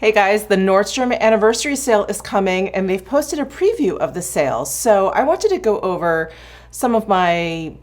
Hey guys, the Nordstrom Anniversary Sale is coming and they've posted a preview of the sale. So I wanted to go over some of my,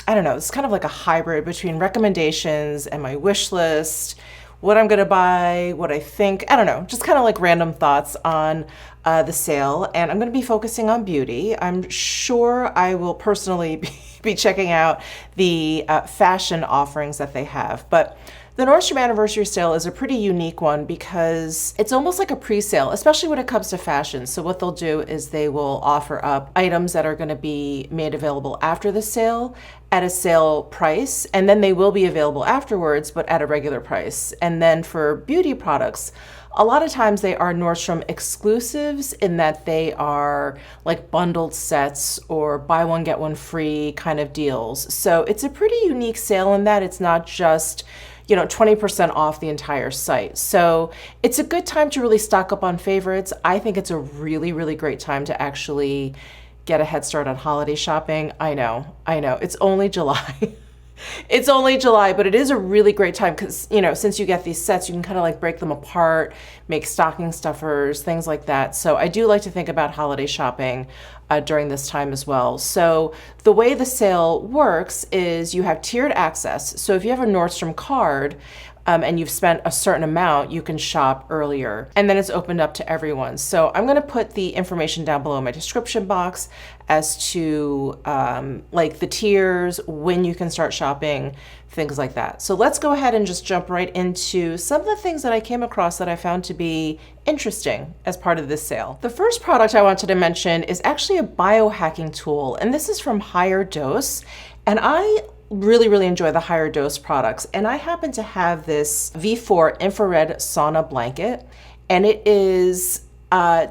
I don't know, it's kind of like a hybrid between recommendations and my wish list, what I'm gonna buy, what I think, I don't know, just kind of like random thoughts on the sale. And I'm gonna be focusing on beauty. I'm sure I will personally be checking out the fashion offerings that they have. But the Nordstrom Anniversary Sale is a pretty unique one because it's almost like a pre-sale, especially when it comes to fashion. So what they'll do is they will offer up items that are going to be made available after the sale at a sale price, and then they will be available afterwards, but at a regular price. And then for beauty products, a lot of times they are Nordstrom exclusives in that they are like bundled sets or buy one, get one free kind of deals. So it's a pretty unique sale in that it's not just 20% off the entire site. So it's a good time to really stock up on favorites. I think it's a really, really great time to actually get a head start on holiday shopping. I know, it's only July. It's only July, but it is a really great time because, since you get these sets, you can kind of like break them apart, make stocking stuffers, things like that. So I do like to think about holiday shopping during this time as well. So the way the sale works is you have tiered access. So if you have a Nordstrom card, and you've spent a certain amount, you can shop earlier. And then it's opened up to everyone. So I'm gonna put the information down below in my description box as to like the tiers, when you can start shopping, things like that. So let's go ahead and just jump right into some of the things that I came across that I found to be interesting as part of this sale. The first product I wanted to mention is actually a biohacking tool, and this is from Higher Dose. And I really enjoy the Higher Dose products. And I happen to have this V4 infrared sauna blanket, and it is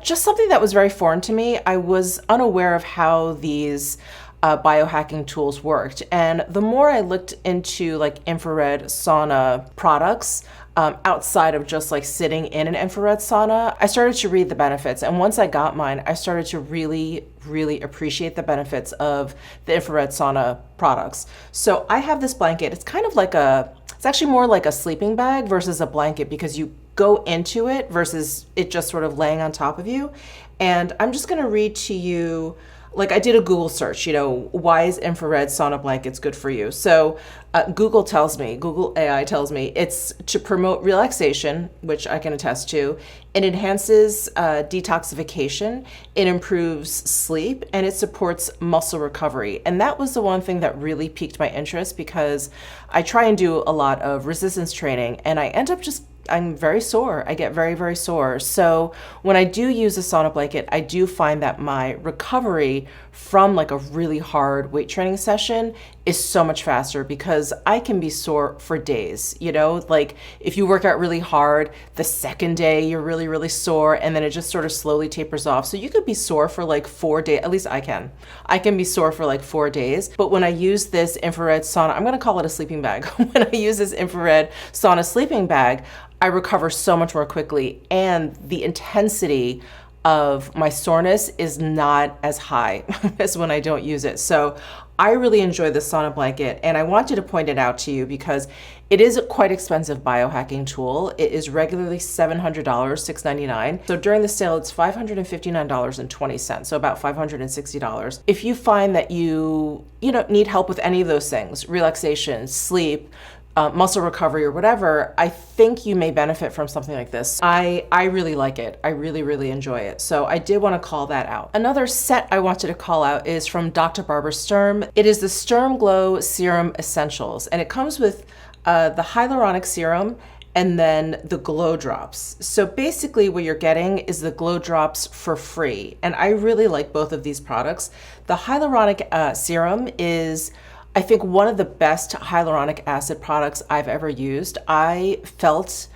just something that was very foreign to me. I was unaware of how these biohacking tools worked. And the more I looked into like infrared sauna products, outside of just like sitting in an infrared sauna, I started to read the benefits. And once I got mine, I started to really appreciate the benefits of the infrared sauna products. So I have this blanket. It's kind of like it's actually more like a sleeping bag versus a blanket because you go into it versus it just sort of laying on top of you. And I'm just gonna read to you, like I did a Google search, why is infrared sauna blankets good for you? So Google AI tells me it's to promote relaxation, which I can attest to. It enhances detoxification, it improves sleep, and it supports muscle recovery. And that was the one thing that really piqued my interest because I try and do a lot of resistance training and I end up I'm very sore. I get very sore. So when I do use a sauna blanket, I do find that my recovery from like a really hard weight training session is so much faster because I can be sore for days, like if you work out really hard, the second day you're really sore and then it just sort of slowly tapers off. So you could be sore for like 4 days, at least I can be sore for like 4 days. But when I use this infrared sauna, I'm gonna call it a sleeping bag. When I use this infrared sauna sleeping bag, I recover so much more quickly and the intensity of my soreness is not as high as when I don't use it. So I really enjoy the sauna blanket and I wanted to point it out to you because it is a quite expensive biohacking tool. It is regularly $700, $699. So during the sale, it's $559.20, so about $560. If you find that you need help with any of those things, relaxation, sleep, muscle recovery or whatever, I think you may benefit from something like this. I really like it. I really enjoy it. So I did want to call that out. Another set I wanted to call out is from Dr. Barbara Sturm. It is the Sturm Glow Serum Essentials, and it comes with the hyaluronic serum and then the glow drops. So basically what you're getting is the glow drops for free. And I really like both of these products. The hyaluronic serum is, I think, one of the best hyaluronic acid products I've ever used. I felt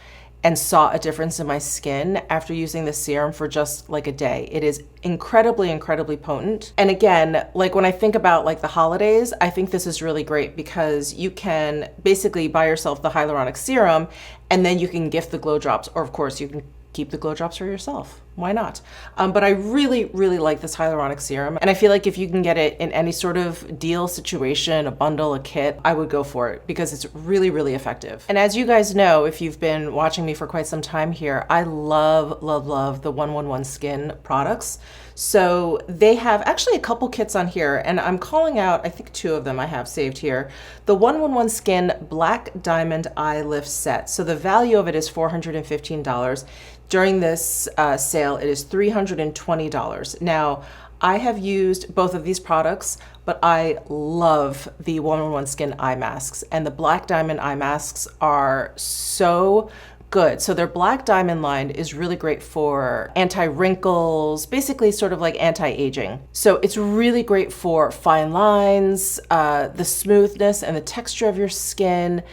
and saw a difference in my skin after using the serum for just like a day. It is incredibly potent. And again, like when I think about like the holidays, I think this is really great because you can basically buy yourself the hyaluronic serum and then you can gift the glow drops, or of course you can keep the glow drops for yourself. Why not? But I really, really like this hyaluronic serum. And I feel like if you can get it in any sort of deal situation, a bundle, a kit, I would go for it because it's really, really effective. And as you guys know, if you've been watching me for quite some time here, I love, love, love the 111 Skin products. So they have actually a couple kits on here, and I'm calling out, I think 2 of them I have saved here. The 111 Skin Black Diamond Eye Lift Set. So the value of it is $415. During this sale, it is $320. Now, I have used both of these products, but I love the 111 Skin eye masks, and the Black Diamond eye masks are so good. So their Black Diamond line is really great for anti-wrinkles, basically sort of like anti-aging. So it's really great for fine lines, the smoothness and the texture of your skin.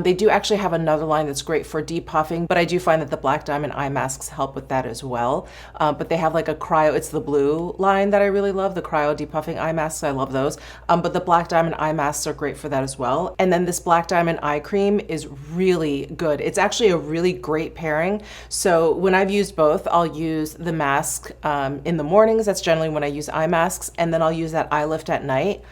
They do actually have another line that's great for depuffing, but I do find that the Black Diamond eye masks help with that as well. But they have like a cryo, it's the blue line that I really love, the cryo depuffing eye masks, I love those. But the Black Diamond eye masks are great for that as well. And then this Black Diamond eye cream is really good. It's actually a really great pairing. So when I've used both, I'll use the mask in the mornings, that's generally when I use eye masks, and then I'll use that eye lift at night.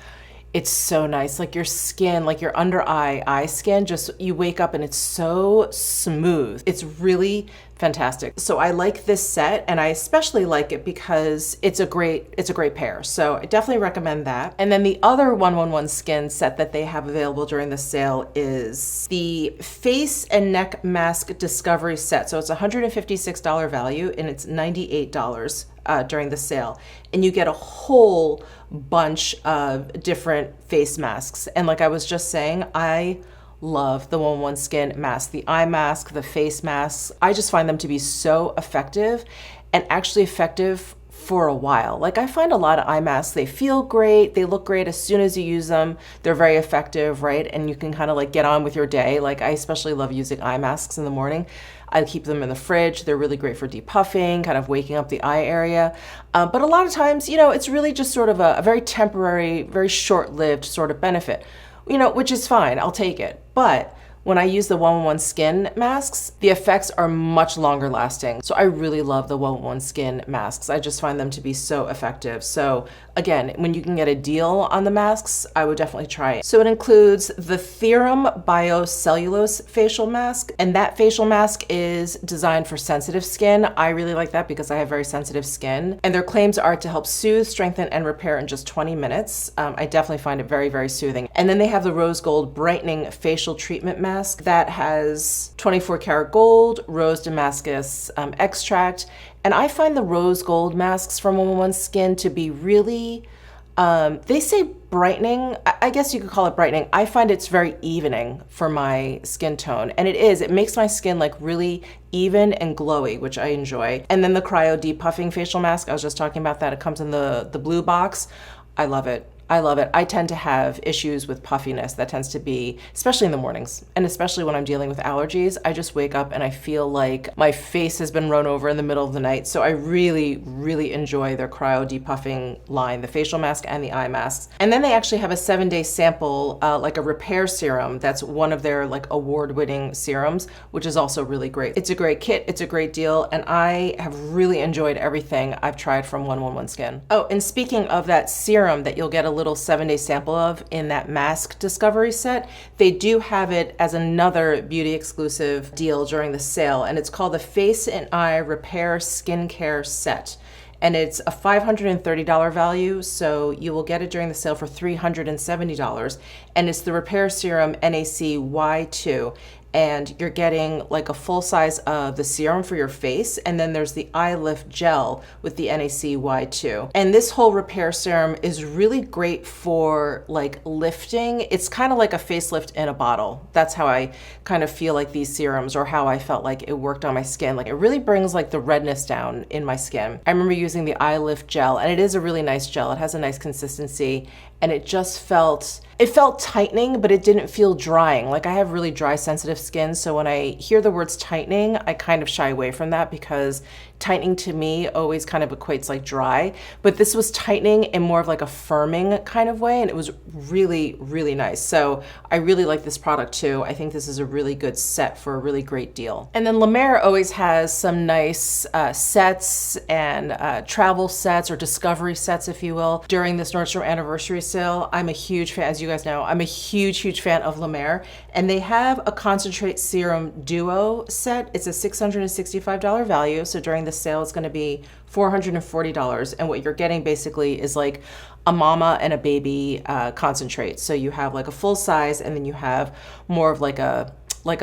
It's so nice, like your skin, like your under eye skin, just you wake up and it's so smooth. It's really fantastic. So I like this set, and I especially like it because it's a great pair. So I definitely recommend that. And then the other 111 Skin set that they have available during the sale is the Face and Neck Mask Discovery Set. So it's $156 value, and it's $98 during the sale. And you get a whole bunch of different face masks. And like I was just saying, I love the 111 Skin mask, the eye mask, the face masks. I just find them to be so effective, and actually effective for a while. Like I find a lot of eye masks, they feel great, they look great as soon as you use them, they're very effective, right? And you can kind of like get on with your day. Like I especially love using eye masks in the morning. I keep them in the fridge. They're really great for depuffing, kind of waking up the eye area. But a lot of times, you know, it's really just sort of a very temporary, very short-lived sort of benefit, you know, which is fine. I'll take it. But when I use the 111 Skin masks, the effects are much longer lasting. So I really love the 111 Skin masks. I just find them to be so effective. So again, when you can get a deal on the masks, I would definitely try it. So it includes the Theorem Biocellulose facial mask, and that facial mask is designed for sensitive skin. I really like that because I have very sensitive skin, and their claims are to help soothe, strengthen, and repair in just 20 minutes. I definitely find it very, very soothing. And then they have the Rose Gold Brightening Facial Treatment Mask that has 24 karat gold, rose Damascus extract. And I find the rose gold masks from 111 Skin to be really, they say brightening. I guess you could call it brightening. I find it's very evening for my skin tone. And it is, it makes my skin like really even and glowy, which I enjoy. And then the cryo depuffing facial mask, I was just talking about that. It comes in the blue box. I love it. I love it. I tend to have issues with puffiness. That tends to be, especially in the mornings, and especially when I'm dealing with allergies. I just wake up and I feel like my face has been run over in the middle of the night. So I really, really enjoy their cryo depuffing line, the facial mask and the eye masks. And then they actually have a 7-day sample, like a repair serum. That's one of their like award-winning serums, which is also really great. It's a great kit. It's a great deal. And I have really enjoyed everything I've tried from 111 Skin. Oh, and speaking of that serum that you'll get a little 7-day sample of in that mask discovery set, they do have it as another beauty exclusive deal during the sale, and it's called the Face and Eye Repair Skincare Set. And it's a $530 value, so you will get it during the sale for $370. And it's the Repair Serum NAC Y2. And you're getting like a full size of the serum for your face, and then there's the eye lift gel with the NAC Y2. And this whole repair serum is really great for like lifting. It's kind of like a facelift in a bottle. That's how I kind of feel like these serums, or how I felt like it worked on my skin. Like it really brings like the redness down in my skin. I remember using the eye lift gel, and it is a really nice gel. It has a nice consistency, and it just felt, It felt tightening, but it didn't feel drying. Like I have really dry sensitive skin, so when I hear the words tightening, I kind of shy away from that because tightening to me always kind of equates like dry, but this was tightening in more of like a firming kind of way, and it was really, really nice. So I really like this product too. I think this is a really good set for a really great deal. And then La Mer always has some nice sets and travel sets or discovery sets, if you will, during this Nordstrom Anniversary Sale. I'm a huge fan, as you guys know, I'm a huge fan of La Mer, and they have a concentrate serum duo set. It's a $665 value, so during the sale it's going to be $440, and what you're getting basically is like a mama and a baby concentrate. So you have like a full size, and then you have more of like a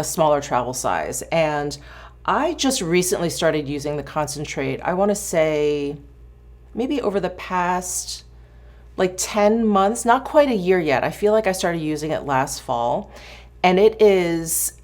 smaller travel size. And I just recently started using the concentrate. I want to say maybe over the past like 10 months, not quite a year yet. I feel like I started using it last fall, and it is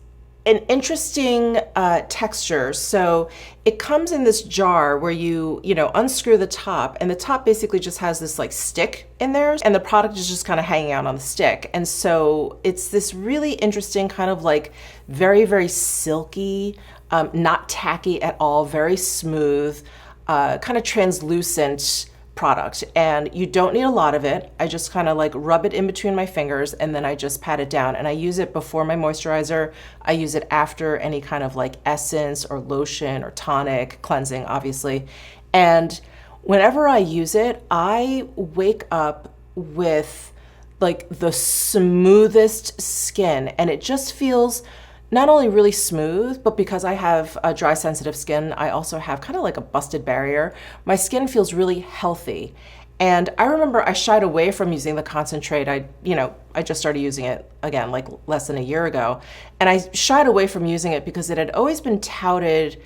an interesting texture. So it comes in this jar where you unscrew the top, and the top basically just has this like stick in there, and the product is just kind of hanging out on the stick. And so it's this really interesting kind of like very silky, not tacky at all, very smooth, kind of translucent product. And you don't need a lot of it. I just kind of like rub it in between my fingers, and then I just pat it down, and I use it before my moisturizer. I use it after any kind of like essence or lotion or tonic, cleansing obviously. And whenever I use it, I wake up with like the smoothest skin, and it just feels not only really smooth, but because I have a dry sensitive skin, I also have kind of like a busted barrier. My skin feels really healthy. And I remember I shied away from using the concentrate. I just started using it again, like less than a year ago. And I shied away from using it because it had always been touted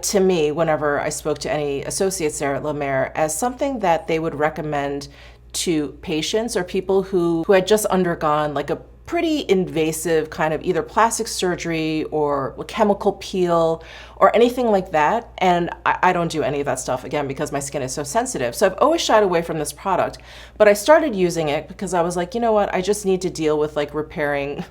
to me whenever I spoke to any associates there at La Mer as something that they would recommend to patients or people who had just undergone like a pretty invasive kind of either plastic surgery or chemical peel or anything like that. And I don't do any of that stuff, again, because my skin is so sensitive. So I've always shied away from this product, but I started using it because I was like, you know what, I just need to deal with like repairing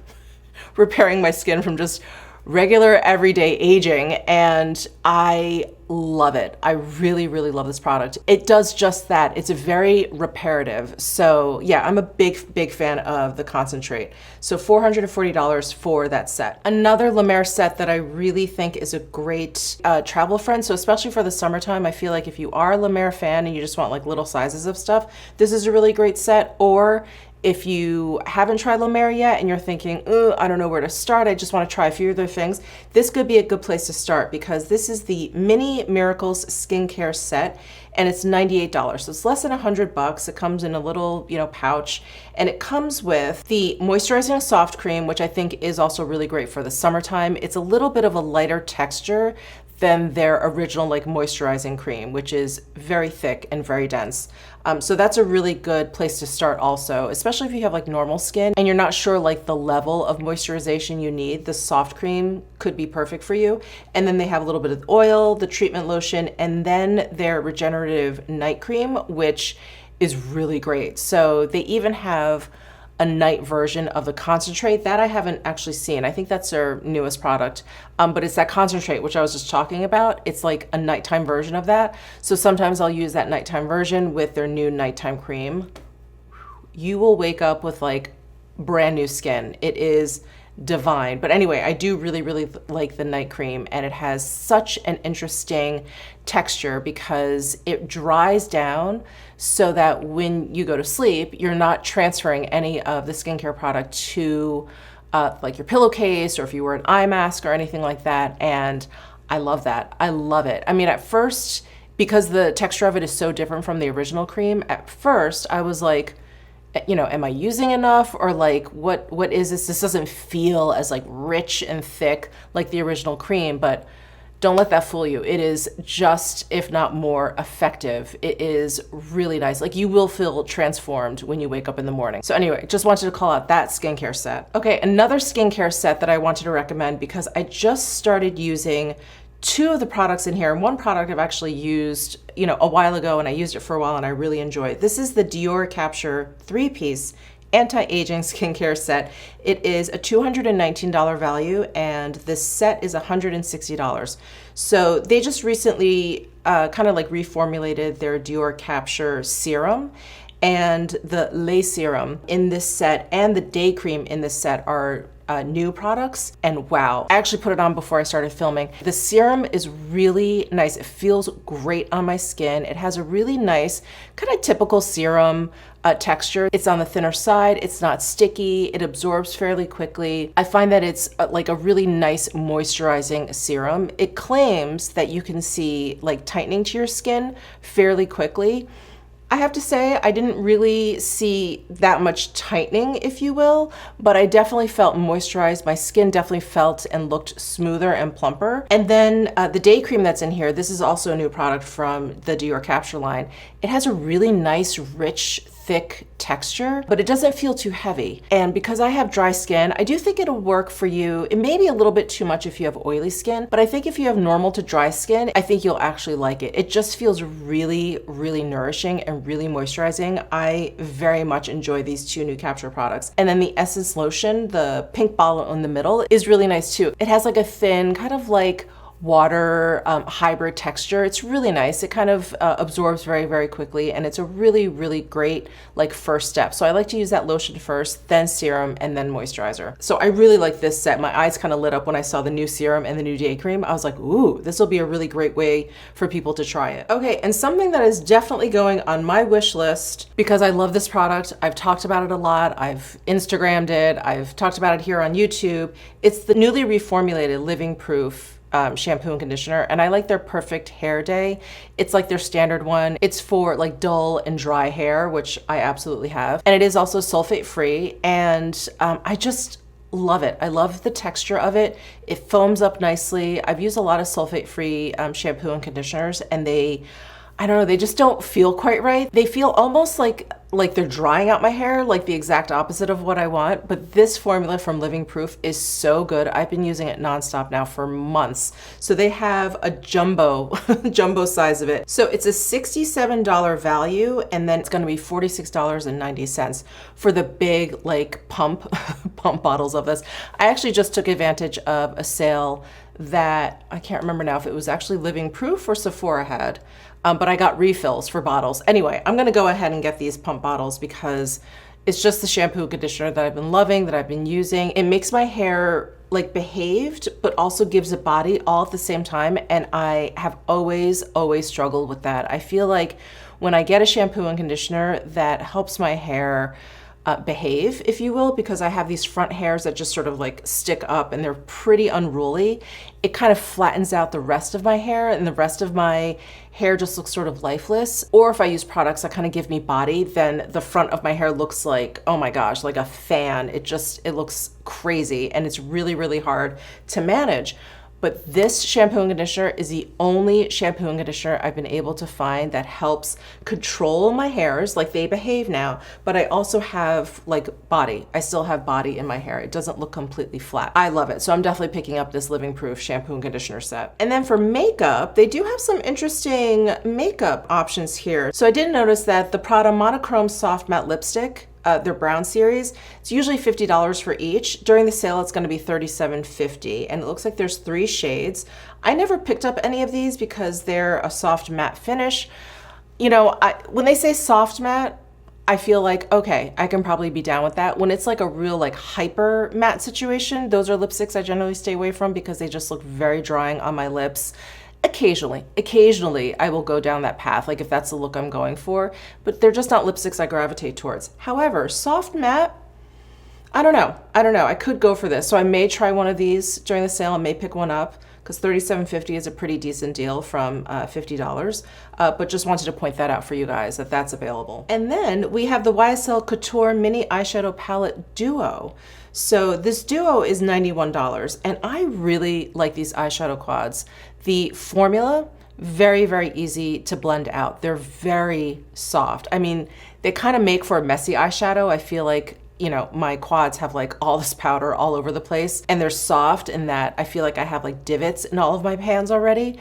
my skin from just regular everyday aging, and I love it. I really love this product. It does just that. It's very reparative. So yeah, I'm a big fan of the concentrate. So $440 for that set. Another La Mer set that I really think is a great travel friend. So especially for the summertime, I feel like if you are a La Mer fan and you just want like little sizes of stuff, this is a really great set. Or if you haven't tried La Mer yet and you're thinking, oh, I don't know where to start, I just want to try a few other things, this could be a good place to start because this is the Mini Miracles skincare set, and it's $98. So it's less than $100. It comes in a little, pouch, and it comes with the moisturizing soft cream, which I think is also really great for the summertime. It's a little bit of a lighter texture than their original like moisturizing cream, which is very thick and very dense. So that's a really good place to start also, especially if you have like normal skin and you're not sure like the level of moisturization you need. The soft cream could be perfect for you. And then they have a little bit of oil, the treatment lotion, and then their regenerative night cream, which is really great. So they even have a night version of the concentrate that I haven't actually seen. I think that's their newest product, but it's that concentrate which I was just talking about. It's like a nighttime version of that. So sometimes I'll use that nighttime version with their new nighttime cream. You will wake up with like brand new skin. It is divine. But anyway, I do really like the night cream, and it has such an interesting texture because it dries down so that when you go to sleep, you're not transferring any of the skincare product to like your pillowcase, or if you wear an eye mask or anything like that. And I love that. I love it. I mean, at first, because the texture of it is so different from the original cream, at first I was like, am I using enough, or like what is this? This doesn't feel as like rich and thick like the original cream, but don't let that fool you. It is just, if not more, effective. It is really nice. Like you will feel transformed when you wake up in the morning. So anyway, just wanted to call out that skincare set. Okay, another skincare set that I wanted to recommend because I just started using two of the products in here, and one product I've actually used, a while ago, and I used it for a while and I really enjoy it. This is the Dior Capture 3-piece anti-aging skincare set. It is a $219 value, and this set is $160. So they just recently kind of like reformulated their Dior Capture serum, and the Lay Serum in this set and the Day Cream in this set are new products, and wow, I actually put it on before I started filming. The serum is really nice. It feels great on my skin. It has a really nice kind of typical serum texture. It's on the thinner side. It's not sticky. It absorbs fairly quickly. I find that it's like a really nice moisturizing serum. It claims that you can see like tightening to your skin fairly quickly. I have to say, I didn't really see that much tightening, if you will, but I definitely felt moisturized. My skin definitely felt and looked smoother and plumper. And then the day cream that's in here, this is also a new product from the Dior Capture line. It has a really nice, rich, thick texture, but it doesn't feel too heavy. And because I have dry skin, I do think it'll work for you. It may be a little bit too much if you have oily skin, but I think if you have normal to dry skin, I think you'll actually like it. It just feels really, really nourishing and really moisturizing. I very much enjoy these two new Capture products. And then the Essence Lotion, the pink bottle in the middle, is really nice too. It has like a thin, kind of like water hybrid texture. It's really nice. It kind of absorbs very, very quickly, and it's a really, really great like first step. So I like to use that lotion first, then serum, and then moisturizer. So I really like this set. My eyes kind of lit up when I saw the new serum and the new day cream. I was like, ooh, this will be a really great way for people to try it. Okay, and something that is definitely going on my wish list because I love this product. I've talked about it a lot. I've Instagrammed it. I've talked about it here on YouTube. It's the newly reformulated Living Proof shampoo and conditioner, and I like their Perfect Hair Day. It's like their standard one. It's for like dull and dry hair, which I absolutely have. And it is also sulfate free, and I just love it. I love the texture of it. It foams up nicely. I've used a lot of sulfate free shampoo and conditioners, and I don't know, they just don't feel quite right. They feel almost like they're drying out my hair, like the exact opposite of what I want. But this formula from Living Proof is so good. I've been using it nonstop now for months. So they have a jumbo size of it. So it's a $67 value, and then it's gonna be $46.90 for the big like pump bottles of this. I actually just took advantage of a sale that I can't remember now if it was actually Living Proof or Sephora had. But I got refills for bottles. Anyway, I'm gonna go ahead and get these pump bottles because it's just the shampoo and conditioner that I've been loving, that I've been using. It makes my hair like behaved, but also gives it body all at the same time. And I have always struggled with that. I feel like when I get a shampoo and conditioner that helps my hair behave, if you will, because I have these front hairs that just sort of like stick up and they're pretty unruly, it kind of flattens out the rest of my hair, and the rest of my hair just looks sort of lifeless. Or if I use products that kind of give me body, then the front of my hair looks like, oh my gosh, like a fan. It looks crazy, and it's really, really hard to manage. But this shampoo and conditioner is the only shampoo and conditioner I've been able to find that helps control my hairs, like they behave now, but I also have like body. I still have body in my hair. It doesn't look completely flat. I love it. So I'm definitely picking up this Living Proof shampoo and conditioner set. And then for makeup, they do have some interesting makeup options here. So I did notice that the Prada Monochrome Soft Matte Lipstick, their brown series, it's usually $50 for each. During the sale, it's gonna be $37.50, and it looks like there's 3 shades. I never picked up any of these because they're a soft matte finish. You know, when they say soft matte, I feel like, okay, I can probably be down with that. When it's like a real like hyper matte situation, those are lipsticks I generally stay away from because they just look very drying on my lips. Occasionally I will go down that path, like if that's the look I'm going for, but they're just not lipsticks I gravitate towards. However, soft matte, I don't know. I could go for this. So I may try one of these during the sale. I may pick one up because $37.50 is a pretty decent deal from $50. But just wanted to point that out for you guys that that's available. And then we have the YSL Couture Mini Eyeshadow Palette Duo. So this duo is $91, and I really like these eyeshadow quads. The formula, very, very easy to blend out. They're very soft. I mean, they kind of make for a messy eyeshadow. I feel like, you know, my quads have like all this powder all over the place, and they're soft in that I feel like I have like divots in all of my pans already.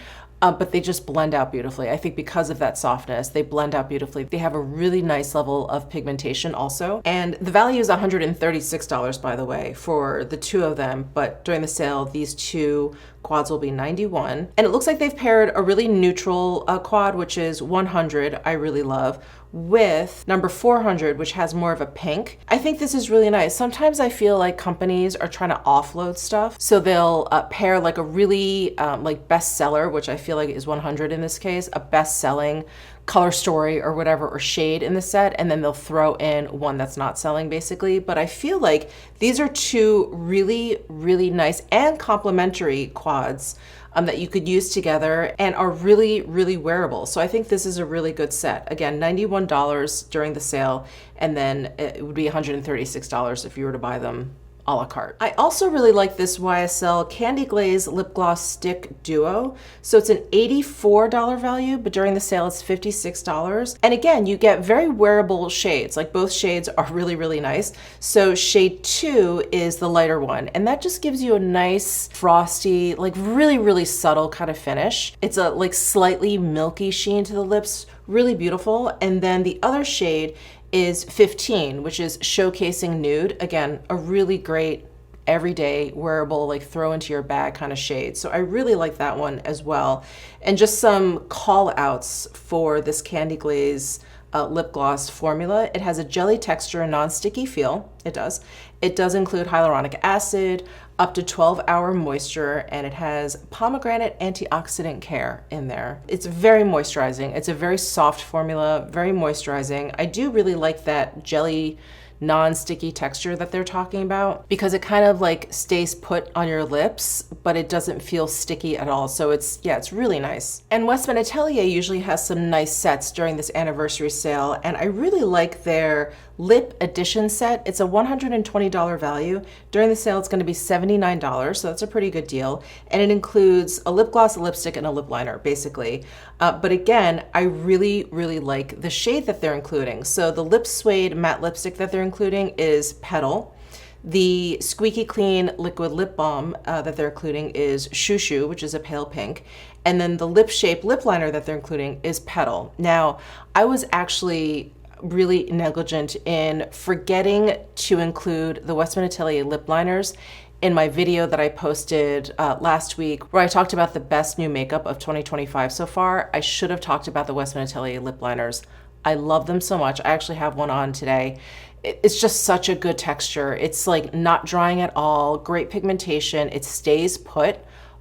but they just blend out beautifully. I think because of that softness, they blend out beautifully. They have a really nice level of pigmentation also. And the value is $136, by the way, for the two of them. But during the sale, these two quads will be $91. And it looks like they've paired a really neutral quad, which is 100, I really love, with number 400, which has more of a pink. I think this is really nice. Sometimes I feel like companies are trying to offload stuff. So they'll pair like a really like bestseller, which I feel like is 100 in this case, a best-selling color story or whatever, or shade in the set, and then they'll throw in one that's not selling basically. But I feel like these are two really, really nice and complementary quads that you could use together and are really, really wearable. So I think this is a really good set. Again, $91 during the sale, and then it would be $136 if you were to buy them a la carte. I also really like this YSL Candy Glaze Lip Gloss Stick Duo. So it's an $84 value, but during the sale it's $56. And again, you get very wearable shades. Like both shades are really, really nice. So shade 2 is the lighter one, and that just gives you a nice frosty, like really, really subtle kind of finish. It's a like slightly milky sheen to the lips, really beautiful. And then the other shade is 15, which is Showcasing Nude. Again, a really great everyday wearable, like throw into your bag kind of shade. So I really like that one as well. And just some call outs for this Candy Glaze lip gloss formula. It has a jelly texture and non-sticky feel. It does. It does include hyaluronic acid, up to 12-hour moisture, and it has pomegranate antioxidant care in there. It's very moisturizing. It's a very soft formula, very moisturizing. I do really like that jelly non-sticky texture that they're talking about, because it kind of like stays put on your lips, but it doesn't feel sticky at all. So it's really nice. And Westman Atelier usually has some nice sets during this anniversary sale, and I really like their lip edition set. It's a $120 value. During the sale, it's going to be $79, so that's a pretty good deal. And it includes a lip gloss, a lipstick, and a lip liner, basically. But again, I really, really like the shade that they're including. So the Lip Suede matte lipstick that they're including is Petal. The Squeaky Clean liquid lip balm that they're including is Shoo Shoo, which is a pale pink. And then the Lip Shape lip liner that they're including is Petal. Now, I was actually really negligent in forgetting to include the Westman Atelier lip liners in my video that I posted last week, where I talked about the best new makeup of 2025 so far. I should have talked about the Westman Atelier lip liners. I love them so much. I actually have one on today. It's just such a good texture. It's like not drying at all, great pigmentation. It stays put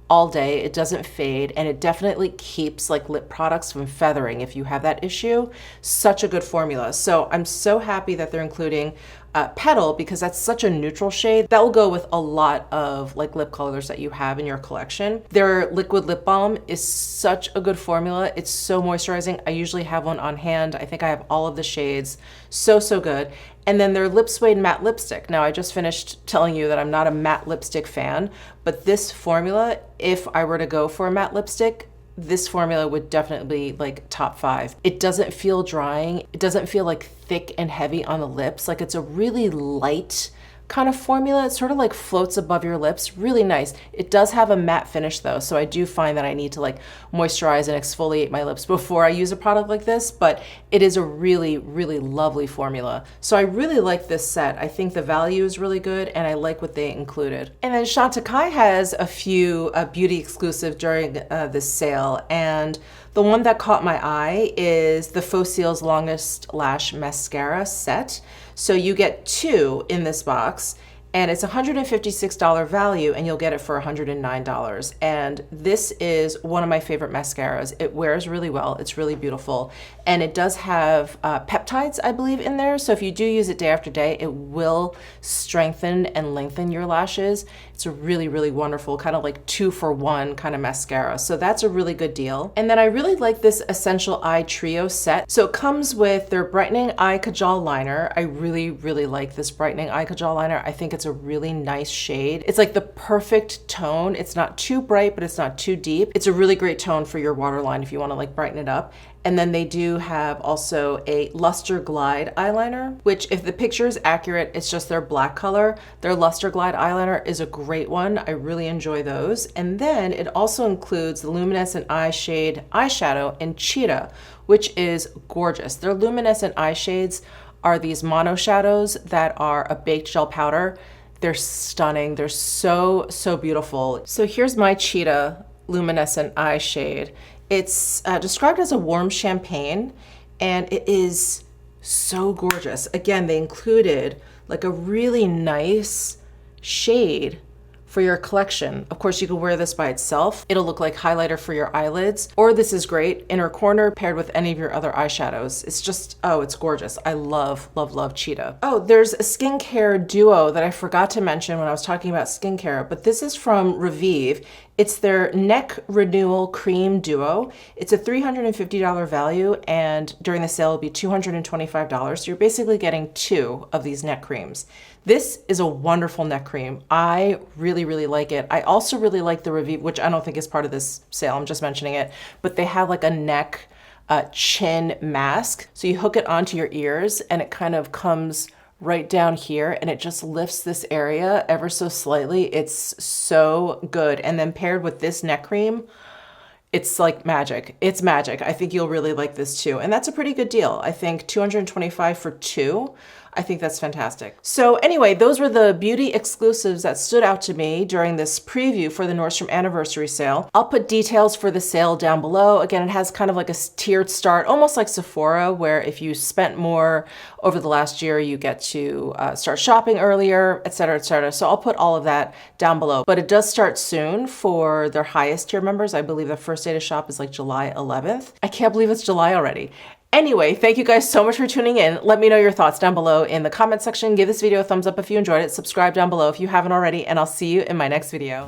all day, it doesn't fade, and it definitely keeps like lip products from feathering if you have that issue. Such a good formula. So I'm so happy that they're including Petal, because that's such a neutral shade that will go with a lot of like lip colors that you have in your collection. Their liquid lip balm is such a good formula. It's so moisturizing. I usually have one on hand. I think I have all of the shades. So good. And then their Lip Suede matte lipstick. Now, I just finished telling you that I'm not a matte lipstick fan, but this formula, if I were to go for a matte lipstick, this formula would definitely be like top 5. It doesn't feel drying. It doesn't feel like thick and heavy on the lips. Like it's a really light kind of formula. It sort of like floats above your lips. Really nice. It does have a matte finish though, so I do find that I need to like moisturize and exfoliate my lips before I use a product like this, but it is a really, really lovely formula. So I really like this set. I think the value is really good, and I like what they included. And then Chantecaille has a few beauty exclusive during this sale, and the one that caught my eye is the Faux Cils Longest Lash Mascara set. So you get 2 in this box, and it's $156 value, and you'll get it for $109. And this is one of my favorite mascaras. It wears really well. It's really beautiful. And it does have peptides, I believe, in there. So if you do use it day after day, it will strengthen and lengthen your lashes. It's a really, really wonderful kind of like 2-for-1 kind of mascara. So that's a really good deal. And then I really like this Essential Eye Trio set. So it comes with their Brightening Eye Kajal Liner. I really, really like this Brightening Eye Kajal Liner. I think it's it's a really nice shade. It's like the perfect tone. It's not too bright, but it's not too deep. It's a really great tone for your waterline if you want to like brighten it up. And then they do have also a Luster Glide eyeliner, which if the picture is accurate, it's just their black color. Their Luster Glide eyeliner is a great one. I really enjoy those. And then it also includes the Luminescent Eye Shade eyeshadow in Cheetah, which is gorgeous. Their luminescent eye shades are these mono shadows that are a baked gel powder. They're stunning. They're so, so beautiful. So here's my Cheetah luminescent eye shade. It's described as a warm champagne, and it is so gorgeous. Again, they included like a really nice shade for your collection. Of course, you can wear this by itself. It'll look like highlighter for your eyelids, or this is great, inner corner paired with any of your other eyeshadows. It's just, oh, it's gorgeous. I love, love, love Cheetah. Oh, there's a skincare duo that I forgot to mention when I was talking about skincare, but this is from Revive. It's their Neck Renewal Cream Duo. It's a $350 value, and during the sale it'll be $225. So you're basically getting 2 of these neck creams. This is a wonderful neck cream. I really, really like it. I also really like the Revive, which I don't think is part of this sale, I'm just mentioning it, but they have like a neck chin mask. So you hook it onto your ears and it kind of comes right down here and it just lifts this area ever so slightly. It's so good. And then paired with this neck cream, it's like magic. It's magic. I think you'll really like this too. And that's a pretty good deal. I think $225 for 2. I think that's fantastic. So anyway, those were the beauty exclusives that stood out to me during this preview for the Nordstrom Anniversary Sale. I'll put details for the sale down below. Again, it has kind of like a tiered start, almost like Sephora, where if you spent more over the last year, you get to start shopping earlier, et cetera, et cetera. So I'll put all of that down below. But it does start soon for their highest tier members. I believe the first day to shop is like July 11th. I can't believe it's July already. Anyway, thank you guys so much for tuning in. Let me know your thoughts down below in the comment section. Give this video a thumbs up if you enjoyed it. Subscribe down below if you haven't already, and I'll see you in my next video.